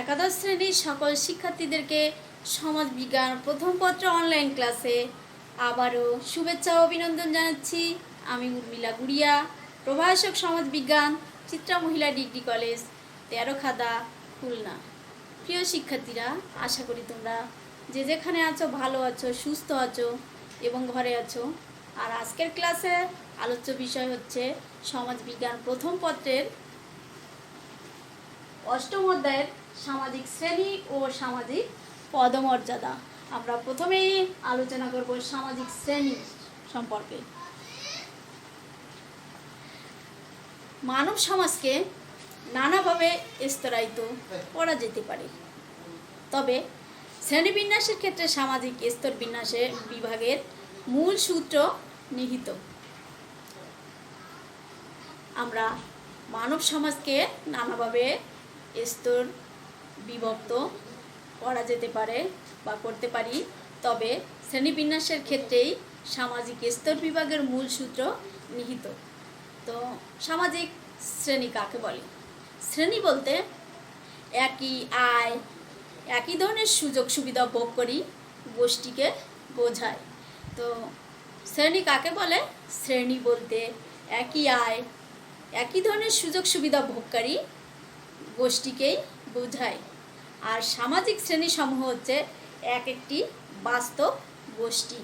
একাদশ শ্রেণীর সকল শিক্ষার্থীদেরকে সমাজবিজ্ঞান প্রথম পত্র অনলাইন ক্লাসে আবারও শুভেচ্ছা ও অভিনন্দন জানাচ্ছি। আমি উর্মিলা গুড়িয়া, প্রভাষক সমাজবিজ্ঞান, চিত্রা মহিলা ডিগ্রি কলেজ, তেরোখাদা, খুলনা। প্রিয় শিক্ষার্থীরা, আশা করি তোমরা যে যেখানে আছো ভালো আছো, সুস্থ আছো এবং ঘরে আছো। আর আজকের ক্লাসে আলোচ্য বিষয় হচ্ছে সমাজবিজ্ঞান প্রথম পত্রের অষ্টম অধ্যায়ের সামাজিক শ্রেণী ও সামাজিক পদমর্যাদা। আমরা প্রথমেই আলোচনা করব সামাজিক শ্রেণী সম্পর্কে। মানব সমাজকে নানাভাবে স্তরায়িত করা যেতে পারে, তবে শ্রেণীবিন্যাসের ক্ষেত্রে সামাজিক স্তর বিন্যাসের বিভাগের মূল সূত্র নিহিত। আমরা মানব সমাজকে নানাভাবে স্তর বিভক্ত করা যেতে পারে বা করতে পারি, তবে শ্রেণীবিন্যাসের ক্ষেত্রেই সামাজিক স্তর বিভাগের মূল সূত্র নিহিত। তো সামাজিক শ্রেণী কাকে বলে? শ্রেণী বলতে একই আয়, একই ধরনের সুযোগ সুবিধা ভোগ করি গোষ্ঠীকে বোঝায়। তো শ্রেণী কাকে বলে? শ্রেণী বলতে একই আয়, একই ধরনের সুযোগ সুবিধা ভোগকারী গোষ্ঠীকেই বোঝায়। আর সামাজিক শ্রেণী সমূহ হচ্ছে এক একটি বাস্তব গোষ্ঠী,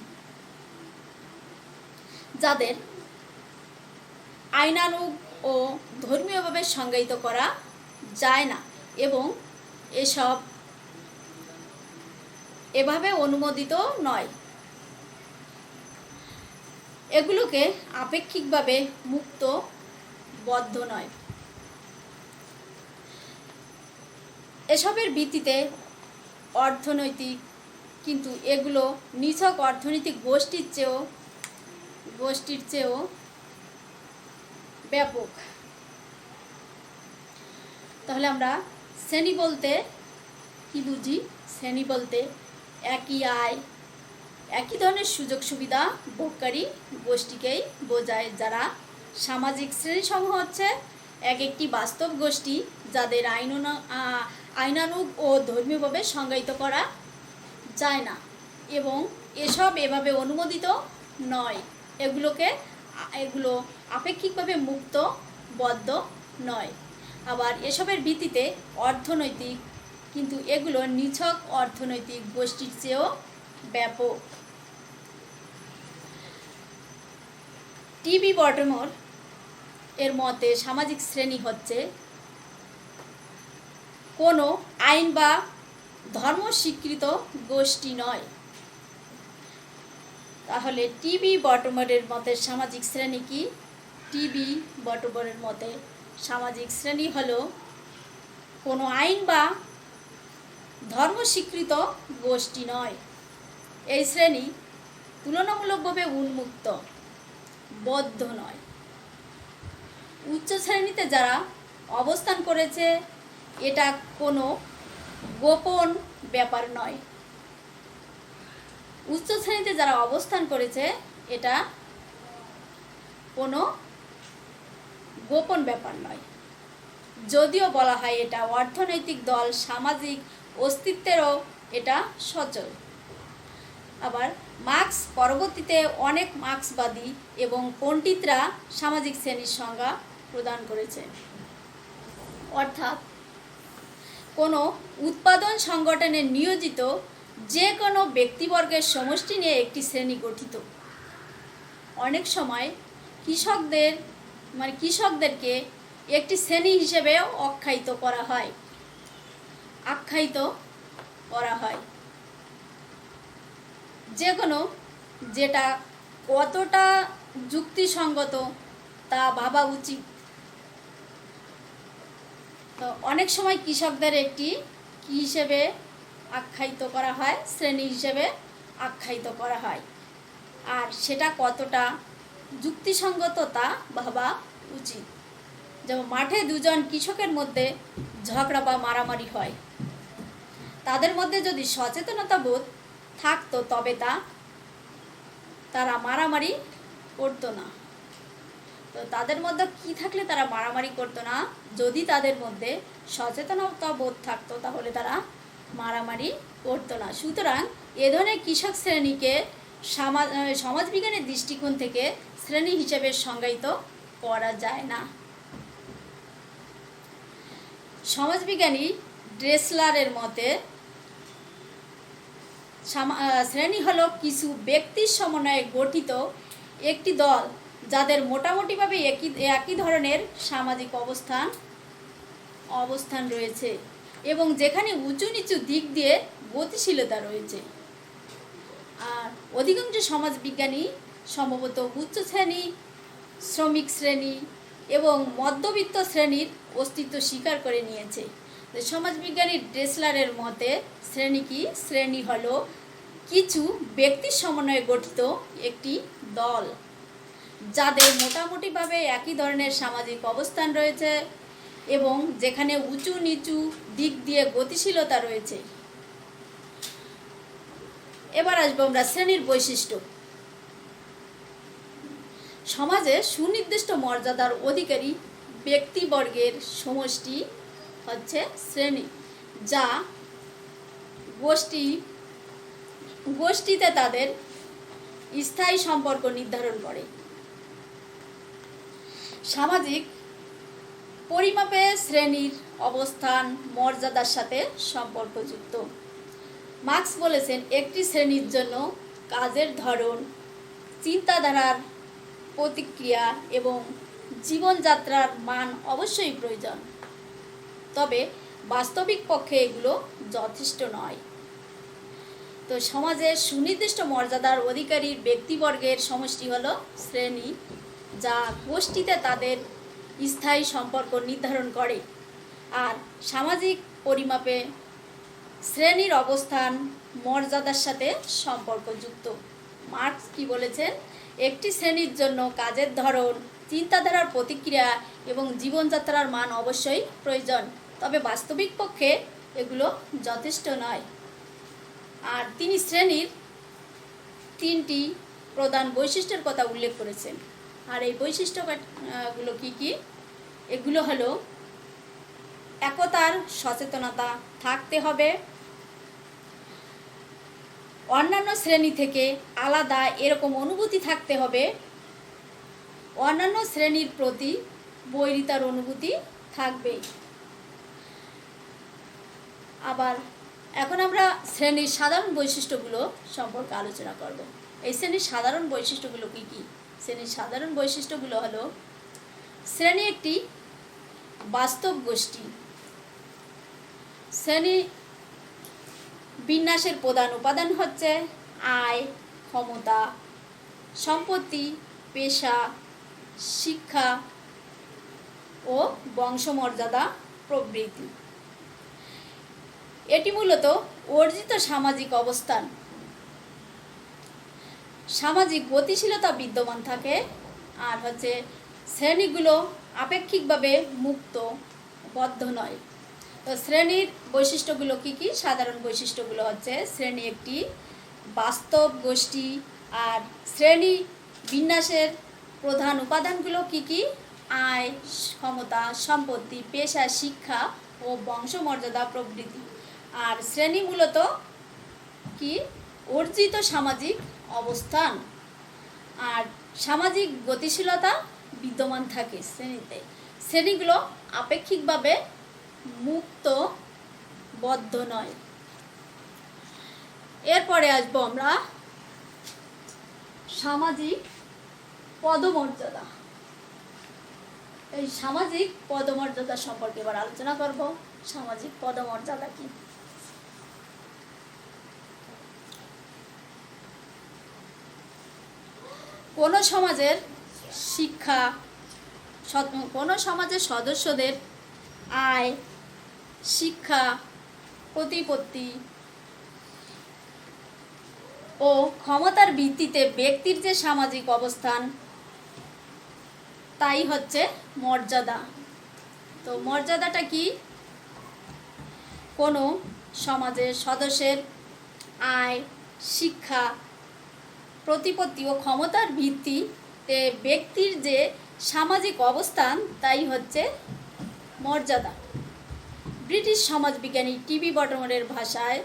যাদের আইনানুগ ও ধর্মীয়ভাবে সংজ্ঞায়িত করা যায় না এবং এসব এভাবে অনুমোদিত নয়। এগুলোকে আপেক্ষিকভাবে মুক্ত, বদ্ধ নয়। এসবের ভিত্তিতে অর্থনৈতিক, কিন্তু এগুলো নিছক অর্থনৈতিক গোষ্ঠীর চেয়েও ব্যাপক। তাহলে আমরা শ্রেণী বলতে কি বুঝি? শ্রেণী বলতে একই আয়, একই ধরনের সুযোগ সুবিধা ভোগকারী গোষ্ঠীকেই বোঝায়। যারা সামাজিক শ্রেণীসমূহ হচ্ছে এক একটি বাস্তব গোষ্ঠী, যাদের আইনানুগ ও ধর্মীয়ভাবে সংজ্ঞায়িত করা যায় না এবং এসব এভাবে অনুমোদিত নয়। এগুলো আপেক্ষিকভাবে মুক্ত, বদ্ধ নয়। আবার এসবের ভিত্তিতে অর্থনৈতিক, কিন্তু এগুলো নিছক অর্থনৈতিক গোষ্ঠীর চেয়েও ব্যাপক। টিবি বটমর এর মতে সামাজিক শ্রেণী হচ্ছে কোনো আইন বা ধর্ম স্বীকৃত গোষ্ঠী নয়। তাহলে টিবি বটমরের মতে সামাজিক শ্রেণী কি? টিবি বটমরের মতে সামাজিক শ্রেণী হলো কোনো আইন বা ধর্ম স্বীকৃত গোষ্ঠী নয়। এই শ্রেণী তুলনামূলকভাবে উন্মুক্ত, বদ্ধ নয়। উচ্চ শ্রেণীতে যারা অবস্থান করেছে, এটা কোনো গোপন ব্যাপার নয়। উচ্চ শ্রেণীতে যারা অবস্থান করেছে, এটা কোনো গোপন ব্যাপার নয়। যদিও বলা হয় এটা অর্থনৈতিক দল, সামাজিক অস্তিত্বেরও এটা সচল। আবার মার্কস পরবর্তীতে অনেক মার্ক্সবাদী এবং পণ্ডিতরা সামাজিক শ্রেণীর সংজ্ঞা প্রদান করেছে। অর্থাৎ কোনো উৎপাদন সংগঠনে নিয়োজিত যে কোনো ব্যক্তিবর্গের সমষ্টি নিয়ে একটি শ্রেণী গঠিত। অনেক সময় কৃষকদেরকে একটি শ্রেণী হিসেবে আখ্যায়িত করা হয়। যেটা কতটা যুক্তিসঙ্গত তা ভাবা উচিত। তো অনেক সময় কৃষকদের একটি কি হিসেবে আখ্যায়িত করা হয়? শ্রেণী হিসেবে আখ্যায়িত করা হয়। আর সেটা কতটা যুক্তিসঙ্গত তা ভাবা উচিত। যেমন মাঠে দুজন কৃষকের মধ্যে ঝগড়া বা মারামারি হয়, তাদের মধ্যে যদি সচেতনতা বোধ থাকতো তবে তারা মারামারি করতো না। তো তাদের মধ্যে কি থাকলে তারা মারামারি করতো না? যদি তাদের মধ্যে সচেতনতা বোধ থাকতো তাহলে তারা মারামারি করতো না। সুতরাং এ ধরনের কৃষক শ্রেণীকে সমাজবিজ্ঞানের দৃষ্টিকোণ থেকে শ্রেণী হিসেবে সংজ্ঞায়িত করা যায় না। সমাজবিজ্ঞানী ড্রেসলারের মতে শ্রেণী হলো কিছু ব্যক্তির সমন্বয়ে গঠিত একটি দল যাদের মোটামুটিভাবে একই ধরনের সামাজিক অবস্থান রয়েছে এবং যেখানে উঁচু নিচু দিক দিয়ে গতিশীলতা রয়েছে। আর অধিকাংশ সমাজবিজ্ঞানী সম্ভবত উচ্চ শ্রেণী, শ্রমিক শ্রেণী এবং মধ্যবিত্ত শ্রেণীর অস্তিত্ব স্বীকার করে নিয়েছে। সমাজবিজ্ঞানী ড্রেসলারের মতে শ্রেণী কি? শ্রেণী হলো কিছু ব্যক্তির সমন্বয়ে গঠিত একটি দল যাদের মোটামুটিভাবে একই ধরনের সামাজিক অবস্থান রয়েছে এবং যেখানে উঁচু নিচু দিক দিয়ে গতিশীলতা রয়েছে। এবার আসবো আমরা শ্রেণীর বৈশিষ্ট্য। সমাজে সুনির্দিষ্ট মর্যাদার অধিকারী ব্যক্তিবর্গের সমষ্টি হচ্ছে শ্রেণী, যা গোষ্ঠীতে তাদের স্থায়ী সম্পর্ক নির্ধারণ করে। সামাজিক পরিমাপে শ্রেণীর অবস্থান মর্যাদার সাথে সম্পর্কযুক্ত। মার্কস বলেছেন, একটি শ্রেণীর জন্য কাজের ধরন, চিন্তাধারার প্রতিক্রিয়া এবং জীবনযাত্রার মান অবশ্যই প্রয়োজন, তবে বাস্তবিক পক্ষে এগুলো যথেষ্ট নয়। তো সমাজের সুনির্দিষ্ট মর্যাদার অধিকারী ব্যক্তিবর্গের সমষ্টি হলো শ্রেণী, যা গোষ্ঠীতে তাদের স্থায়ী সম্পর্ক নির্ধারণ করে। আর সামাজিক পরিমাপে শ্রেণীর অবস্থান মর্যাদার সাথে সম্পর্কযুক্ত। মার্কস কি বলেছেন? একটি শ্রেণীর জন্য কাজের ধরন, চিন্তাধারার প্রতিক্রিয়া এবং জীবনযাত্রার মান অবশ্যই প্রয়োজন, তবে বাস্তবিক পক্ষে এগুলো যথেষ্ট নয়। আর তিনি শ্রেণীর 3টি প্রধান বৈশিষ্ট্যের কথা উল্লেখ করেছেন। আর এই বৈশিষ্ট্যগুলো কি কি? এগুলো হলো, একতার সচেতনতা থাকতে হবে, অন্যান্য শ্রেণী থেকে আলাদা এরকম অনুভূতি থাকতে হবে, অন্যান্য শ্রেণীর প্রতি বৈরিতার অনুভূতি থাকবে। আবার এখন আমরা শ্রেণীর সাধারণ বৈশিষ্ট্যগুলো সম্পর্কে আলোচনা করব। এই শ্রেণীর সাধারণ বৈশিষ্ট্যগুলো কি কি? শ্রেণীর সাধারণ বৈশিষ্ট্যগুলো হলো, শ্রেণী একটি বাস্তব গোষ্ঠী। শ্রেণী বিন্যাসের প্রধান উপাদান হচ্ছে আয়, ক্ষমতা, সম্পত্তি, পেশা, শিক্ষা ও বংশমর্যাদা প্রভৃতি। এটি মূলত অর্জিত সামাজিক অবস্থান। সামাজিক গতিশীলতা বিদ্যমান থাকে। আর হচ্ছে শ্রেণীগুলো আপেক্ষিকভাবে মুক্ত, বদ্ধ নয়। তো শ্রেণীর বৈশিষ্ট্যগুলো কি কি? সাধারণ বৈশিষ্ট্যগুলো হচ্ছে, শ্রেণী একটি বাস্তব গোষ্ঠী। আর শ্রেণী বিন্যাসের প্রধান উপাদানগুলো কি কি? আয়, ক্ষমতা, সম্পত্তি, পেশা, শিক্ষা ও বংশমর্যাদা প্রভৃতি। আর শ্রেণী মূলত কি? অর্জিত সামাজিক অবস্থান। আর সামাজিক গতিশীলতা বিদ্যমান থাকে শ্রেণীতে। শ্রেণীগুলো আপেক্ষিকভাবে মুক্ত, বদ্ধ নয়। এরপরে আসবো আমরা সামাজিক পদমর্যাদা। এই সামাজিক পদমর্যাদা সম্পর্কে এবার আলোচনা করব। সামাজিক পদমর্যাদা কি? কোনো সমাজের সদস্যদের আয়, শিক্ষা, প্রতিপত্তি ও ক্ষমতার ভিত্তিতে ব্যক্তির যে সামাজিক অবস্থান, তাই হচ্ছে মর্যাদা। তো মর্যাদাটা কি? কোনো সমাজের সদস্যের আয়, শিক্ষা, প্রতিপত্তি ও ক্ষমতার ভিত্তিতে ব্যক্তির যে সামাজিক অবস্থান তাই হচ্ছে মর্যাদা। ব্রিটিশ সমাজবিজ্ঞানী টিবি বটমারের ভাষায়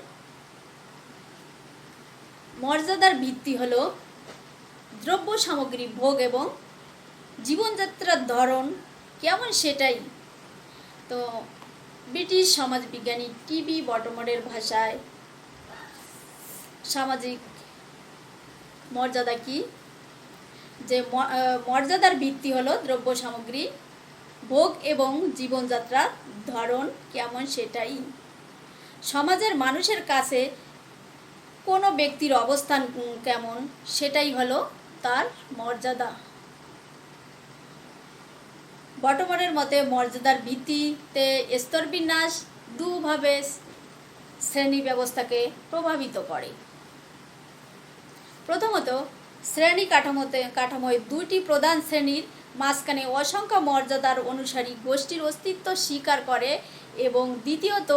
মর্যাদার ভিত্তি হল দ্রব্য সামগ্রী ভোগ এবং জীবনযাত্রার ধরন কেমন সেটাই। তো ব্রিটিশ সমাজবিজ্ঞানী টিবি বটমারের ভাষায় সামাজিক মর্যাদা কি, যে মর্যাদার ভিত্তি হলো দ্রব্য সামগ্রী ভোগ এবং জীবনযাত্রার ধরন কেমন সেটাই। সমাজের মানুষের কাছে কোনো ব্যক্তির অবস্থান কেমন সেটাই হলো তার মর্যাদা। বটমারের মতে মর্যাদার ভিত্তিতে স্তরবিন্যাস দুভাবে শ্রেণী ব্যবস্থাকে প্রভাবিত করে। প্রথমত, শ্রেণী কাঠামোয় দুটি প্রধান শ্রেণীর মাঝখানে অসংখ্য মর্যাদার অনুসারী গোষ্ঠীর অস্তিত্ব স্বীকার করে এবং দ্বিতীয়ত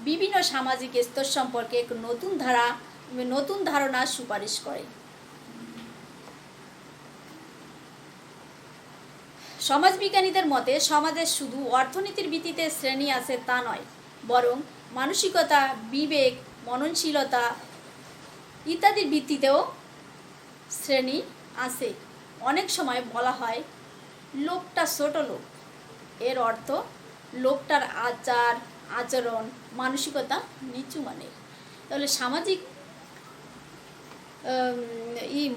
বিভিন্ন সামাজিক স্তর সম্পর্কে এক নতুন ধারণা সুপারিশ করে। সমাজবিজ্ঞানীদের মতে সমাজে শুধু অর্থনীতির ভিত্তিতে শ্রেণী আছে তা নয়, বরং মানসিকতা, বিবেক, মননশীলতা ইত্যাদির ভিত্তিতেও শ্রেণী আছে। অনেক সময় বলা হয় লোকটা ছোট লোক, এর অর্থ লোকটার আচার আচরণ মানসিকতা নিচু মানের। তাহলে সামাজিক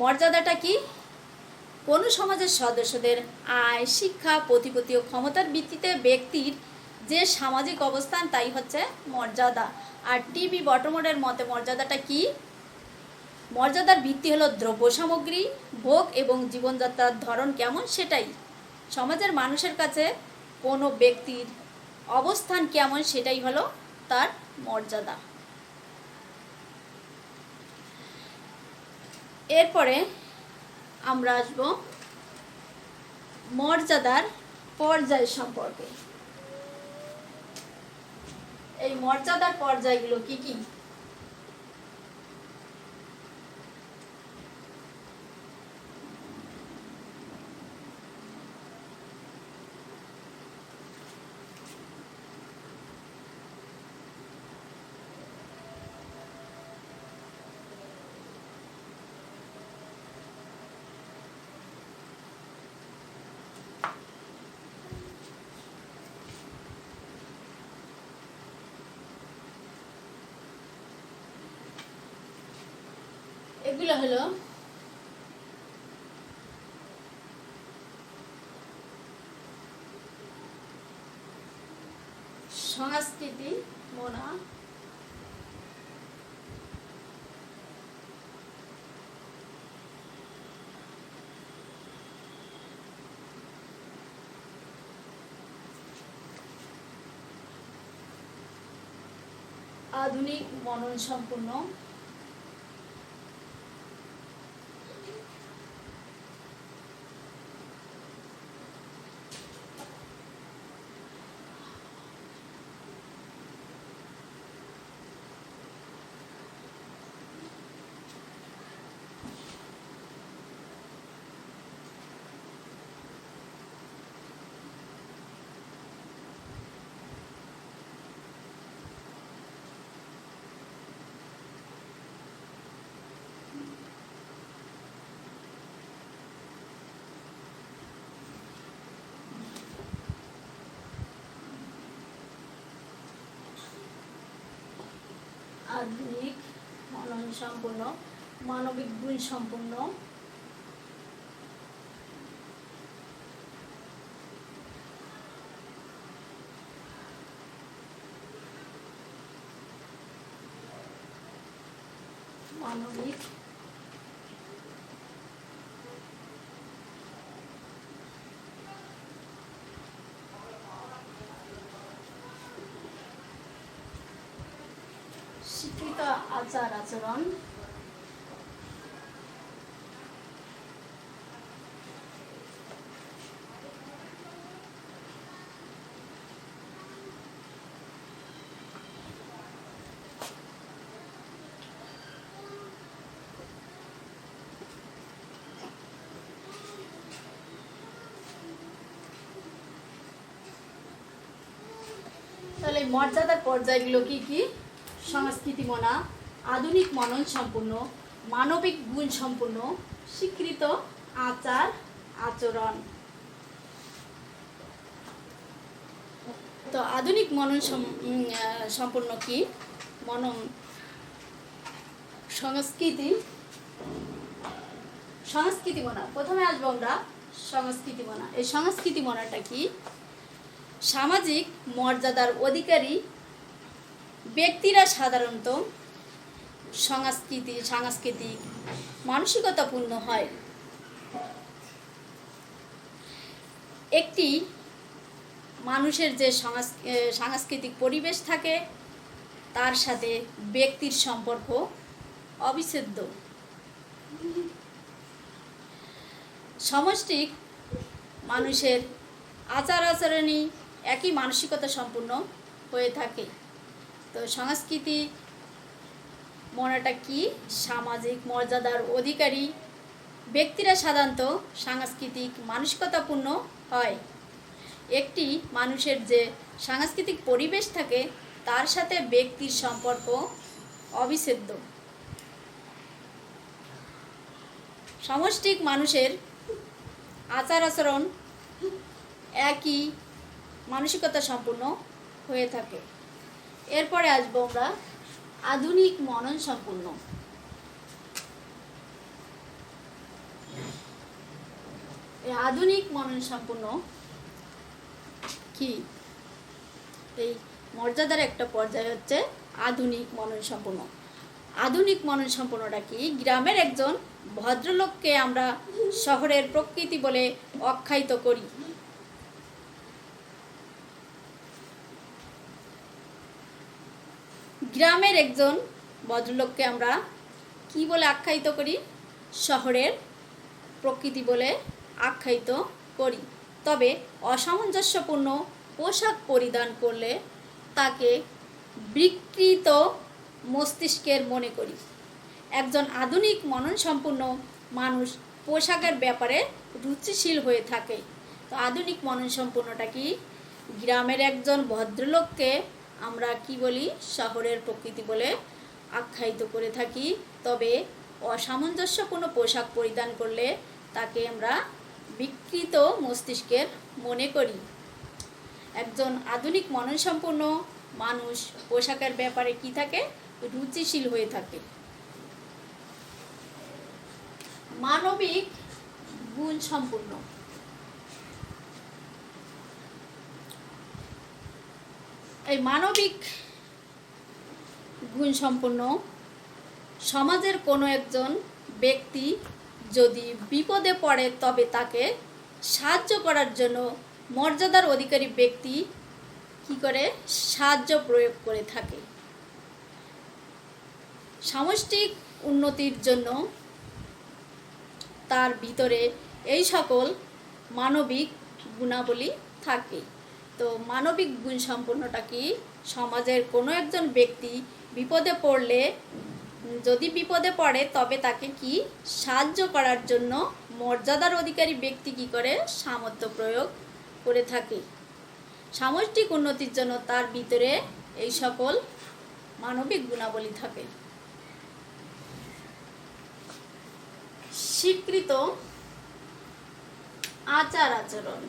মর্যাদাটা কি? কোনো সমাজের সদস্যদের আয়, শিক্ষা, প্রতিপত্তি ও ক্ষমতার ভিত্তিতে ব্যক্তির যে সামাজিক অবস্থান তাই হচ্ছে মর্যাদা। আর টিবি বটমারের মতে মর্যাদাটা কি? মর্যাদার ভিত্তি হলো দ্রব্য সামগ্রী ভোগ এবং জীবনযাত্রার ধরন কেমন সেটাই। সমাজের মানুষের কাছে কোনো ব্যক্তির অবস্থান কেমন সেটাই হলো তার মর্যাদা। এরপরে আমরা আসব মর্যাদার পর্যায় সম্পর্কে। এই মর্যাদার পর্যায়গুলো কি কি? এগুলো হলো সংস্কৃতি, মোনা, আধুনিক, মনন সম্পূর্ণ, আধুনিক, মনন সম্পূর্ণ, মানবিক গুণ সম্পূর্ণ, মানবিক, শিক্ষিত আচার আচরণ, তাহলে মর্যাদার পর্যায়গুলো কি কি? সংস্কৃতি মনা, আধুনিক মনন সম্পূর্ণ, মানবিক গুণ সম্পূর্ণ, স্বীকৃত আচার আচরণ। তো আধুনিক মনন সম্পূর্ণ কি? মনন সংস্কৃতি মনা। প্রথমে আসবো আমরা সংস্কৃতি মনা। এই সংস্কৃতি মনাটা কি? সামাজিক মর্যাদার অধিকারী ব্যক্তিরা সাধারণত সাংস্কৃতিক মানসিকতাপূর্ণ হয়। একটি মানুষের যে সাংস্কৃতিক পরিবেশ থাকে তার সাথে ব্যক্তির সম্পর্ক অবিচ্ছেদ্য। সমষ্টিক মানুষের আচার আচরণই একই মানসিকতা সম্পূর্ণ হয়ে থাকে। তো সংস্কৃতি মনাটা কি? সামাজিক মর্যাদার অধিকারী ব্যক্তিরা সাধারণত সাংস্কৃতিক মানসিকতাপূর্ণ হয়। একটি মানুষের যে সাংস্কৃতিক পরিবেশ থাকে তার সাথে ব্যক্তির সম্পর্ক অবিচ্ছেদ্য। সমষ্টিক মানুষের আচার আচরণ একই মানসিকতা সম্পূর্ণ হয়ে থাকে। এরপরে আসবো আমরা আধুনিক মনন সম্পূর্ণ। এই আধুনিক মনন সম্পূর্ণ কি? এই মর্যাদার একটা পর্যায় হচ্ছে আধুনিক মনন সম্পূর্ণ। আধুনিক মনন সম্পূর্ণটা কি? গ্রামের একজন ভদ্রলোককে আমরা শহরের প্রকৃতি বলে আখ্যায়িত করি। গ্রামের একজন ভদ্রলোককে আমরা কি বলে আখ্যায়িত করি? শহরের প্রকৃতি বলে আখ্যায়িত করি। তবে অসামঞ্জস্যপূর্ণ পোশাক পরিধান করলে তাকে বিকৃত মস্তিষ্কের মনে করি। একজন আধুনিক মনন সম্পন্ন মানুষ পোশাকের ব্যাপারে রুচিশীল হয়ে থাকে। তো আধুনিক মনন সম্পন্নটা কি? গ্রামের একজন ভদ্রলোককে আমরা কি বলি? শহরের প্রকৃতি বলে আখ্যায়িত করে থাকি। তবে অসামঞ্জস্যপূর্ণ পোশাক পরিধান করলে তাকে আমরা বিকৃত মস্তিষ্কের মনে করি। একজন আধুনিক মনন সম্পন্ন মানুষ পোশাকের ব্যাপারে কি থাকে? রুচিশীল হয়ে থাকে। মানবিক গুণ সম্পূর্ণ। এই মানবিক গুণ সম্পন্ন সমাজের কোনো একজন ব্যক্তি যদি বিপদে পড়ে তবে তাকে সাহায্য করার জন্য মর্যাদার অধিকারী ব্যক্তি কি করে? সাহায্য প্রয়োগ করে থাকে। সামষ্টিক উন্নতির জন্য তার ভিতরে এই সকল মানবিক গুণাবলী থাকে। তো মানবিক গুণ সম্পন্নটা কি? সমাজের কোনো একজন ব্যক্তি বিপদে পড়ে তবে তাকে কি? সাহায্য করার জন্য মর্যাদার অধিকারী ব্যক্তি কি করে? সামর্থ্য প্রয়োগ করে থাকে। সামষ্টিক উন্নতির জন্য তার ভিতরে এই সকল মানবিক গুণাবলী থাকে। স্বীকৃত আচার আচরণ।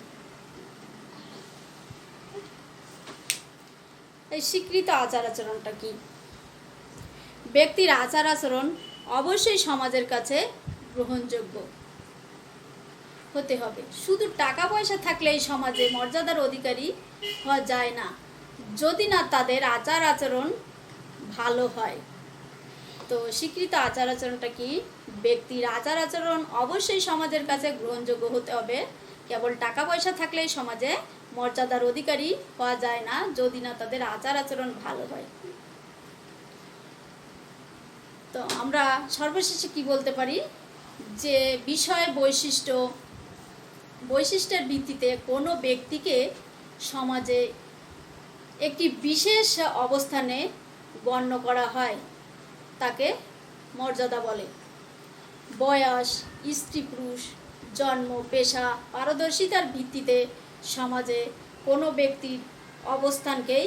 এই স্বীকৃত আচার আচরণটা কি? ব্যক্তির আচার আচরণ অবশ্যই সমাজের কাছে গ্রহণযোগ্য হতে হবে। শুধু টাকা পয়সা থাকলে এই সমাজে মর্যাদার অধিকারী হওয়া যায় না, যদি না তাদের আচার আচরণ ভালো হয়। তো স্বীকৃত আচার আচরণটা কি? ব্যক্তির আচার আচরণ অবশ্যই সমাজের কাছে গ্রহণযোগ্য হতে হবে। কেবল টাকা পয়সা থাকলে সমাজে মর্যাদার অধিকারী হওয়া যায় না, যদি না তাদের আচার আচরণ ভালো হয়। তো আমরা সর্বশেষে কি বলতে পারি? যে বিষয় বৈশিষ্ট্যের ভিত্তিতে কোনো ব্যক্তিকে সমাজে একটি বিশেষ অবস্থানে গণ্য করা হয়, তাকে মর্যাদা বলে। বয়স, স্ত্রী পুরুষ, জন্ম, পেশা, পারদর্শিতার ভিত্তিতে সমাজে কোনো ব্যক্তির অবস্থানকেই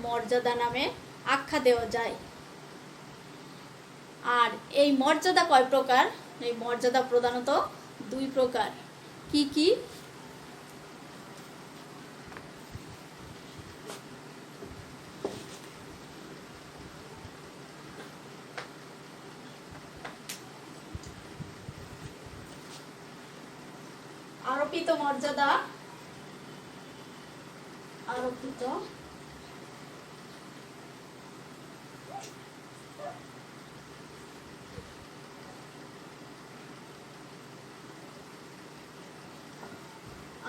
মর্যাদা নামে আখ্যা দেওয়া যায়। আর এই মর্যাদা কয় প্রকার? এই মর্যাদা প্রধানত দুই প্রকার। কি কি? আরোপিত মর্যাদা, আরোপিত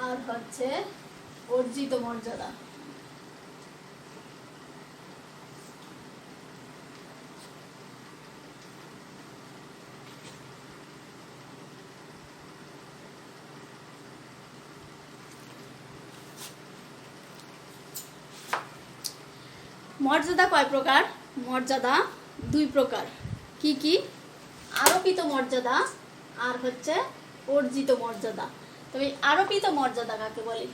আর হচ্ছে অর্জিত মর্যাদা। মর্যাদা কয় প্রকার? মর্যাদা দুই প্রকার। কি কি? আরোপিত মর্যাদা আর হচ্ছে অর্জিত মর্যাদা। তবে আরোপিত মর্যাদা কাকে বলে?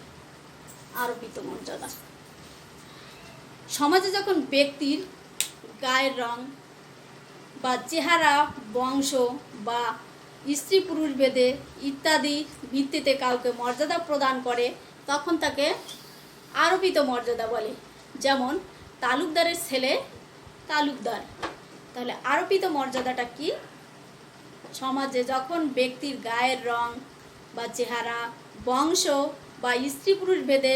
আরোপিত মর্যাদা সমাজে যখন ব্যক্তির গায়ের রং বা চেহারা, বংশ বা স্ত্রী পুরুষ ভেদে ইত্যাদি ভিত্তিতে কাউকে মর্যাদা প্রদান করে তখন তাকে আরোপিত মর্যাদা বলে। যেমন তালুকদারের ছেলে তালুকদার। তাহলে আরোপিত মর্যাদাটা কি? সমাজে যখন ব্যক্তির গায়ের রং বা চেহারা, বংশ বা স্ত্রী পুরুষ ভেদে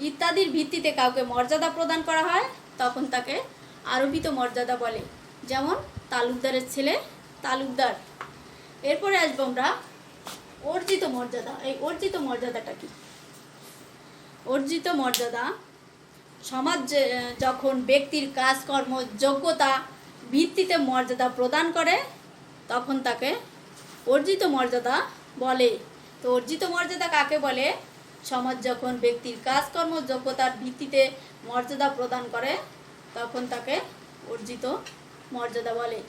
ইত্যাদির ভিত্তিতে কাউকে মর্যাদা প্রদান করা হয় তখন তাকে আরোপিত মর্যাদা বলে। যেমন তালুকদারের ছেলে তালুকদার। এরপরে আসবো আমরা অর্জিত মর্যাদা। এই অর্জিত মর্যাদাটা কি? অর্জিত মর্যাদা সমাজ যখন ব্যক্তির কাজকর্ম, যোগ্যতা ভিত্তিতে মর্যাদা প্রদান করে তখন তাকে অর্জিত মর্যাদা বলে। তো অর্জিত মর্যাদা কাকে বলে? সমাজ যখন ব্যক্তির কাজকর্ম, যোগ্যতার ভিত্তিতে মর্যাদা প্রদান করে তখন তাকে অর্জিত মর্যাদা বলে।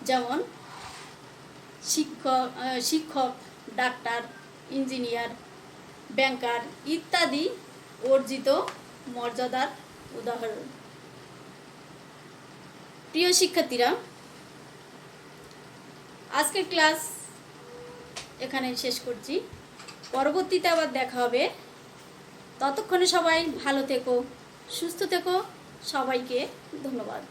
যেমন শিক্ষক, ডাক্তার, ইঞ্জিনিয়ার, ব্যাংকার ইত্যাদি অর্জিত মর্যাদার উদাহরণ। প্রিয় শিক্ষার্থীরা, আজকের ক্লাস এখানে শেষ করছি। পরবর্তীতে আবার দেখা হবে। ততক্ষণে সবাই ভালো থেকো, সুস্থ থেকো। সবাইকে ধন্যবাদ।